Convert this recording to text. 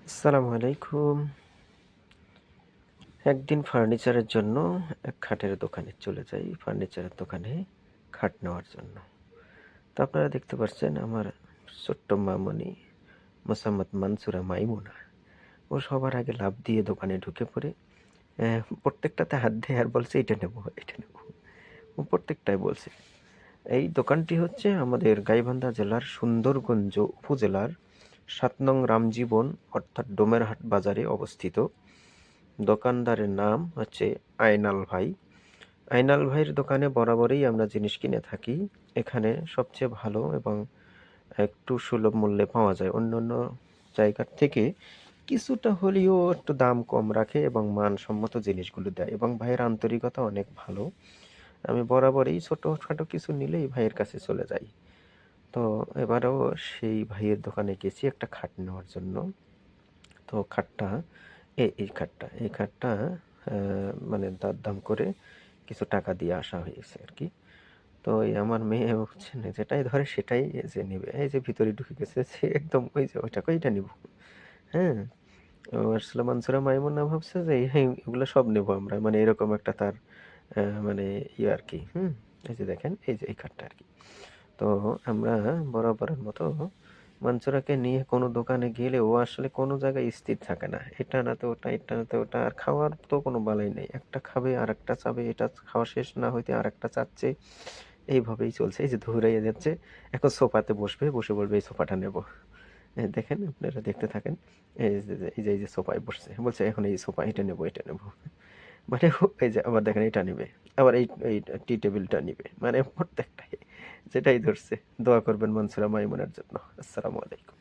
আসসালামু আলাইকুম। একদিন ফার্নিচারের জন্য এক খাটের দোকানে চলে যাই। ফার্নিচারের দোকানে খাট নেওয়ার জন্য। তো আপনারা দেখতে পাচ্ছেন আমার ছোট্ট মামনি মোসাম্মদ মানসুরা মাইমুনা। ও সবার আগে লাফ দিয়ে দোকানে ঢুকে পড়ে প্রত্যেকটাতে হাত দিয়ে আর বলছে, "এটা নেবো, এটা নেবো।" ও প্রত্যেকটাই বলছে। এই দোকানটি হচ্ছে আমাদের গাইবান্ধা জেলার সুন্দরগঞ্জ উপজেলার ৭ নং রামজীবন অর্থাৎ ডোমেরহাট বাজারে অবস্থিত। দোকানদারের নাম হচ্ছে আয়নাল ভাই। আয়নাল ভাইয়ের দোকানে বরাবরই আমরা জিনিস কিনে থাকি। এখানে সবচেয়ে ভালো এবং একটু সুলভ মূল্যে পাওয়া যায়। অন্যান্য জায়গার থেকে কিছুটা হলেও একটু দাম কম রাখে এবং মানসম্মত জিনিসগুলো দেয় এবং ভাইয়ের আন্তরিকতা অনেক ভালো। আমি বরাবরই ছোটখাটো কিছু নিলেই ভাইয়ের কাছে চলে যাই। তো এবারেও সেই ভাইয়ের দোকানে গেছি একটা খাট নেওয়ার জন্য। তো খাটটা এই খাটটা মানে দরদাম করে কিছু টাকা দিয়ে আসা হয়েছে আরকি। তো এই আমার মেয়ে হচ্ছে না যেটাই ধরে সেটাই যে নিবে। এই যে ভিতরে ঢুকে গেছে সে একদম ওই যে ওইটা নিবো। হ্যাঁ? ও আসলে মানসুরা মাইমুনা ভাবছে যে এগুলো সব নেবো আমরা। মানে এরকম একটা তার মানে ইয়ে আরকি। হুম? এই যে দেখেন এই যে এই খাটটা আরকি। তো আমরা বরাবরের মতো মাঞ্চুরাকে নিয়ে কোনো দোকানে গেলে ও আসলে কোনো জায়গায় স্থির থাকে না। এটা না তো ওটা, এটা না তো ওটা। আর খাওয়ার তো কোনো বালাই নেই। একটা খাবে আরেকটা চাবে, এটা খাওয়া শেষ না হইতে আরেকটা চাচ্ছে। এইভাবেই চলছে। এই যে দৌড়াইয়া যাচ্ছে। এখন সোফাতে বসবে, বসে বলবে এই সোফাটা নেব। দেখেন আপনারা দেখতে থাকেন। এই যে সোফায় বসছে। বলছে এখন এই সোফা এটা নেব, এটা নেব। মানে এই যে আবার দেখেন এটা নিবে। আবার এই টি টেবিলটা নিবে। মানে প্রত্যেকটাই যেটাই ধরছে। দোয়া করবেন মনসুরা মাইমুনের জন্য। আসসালামু আলাইকুম।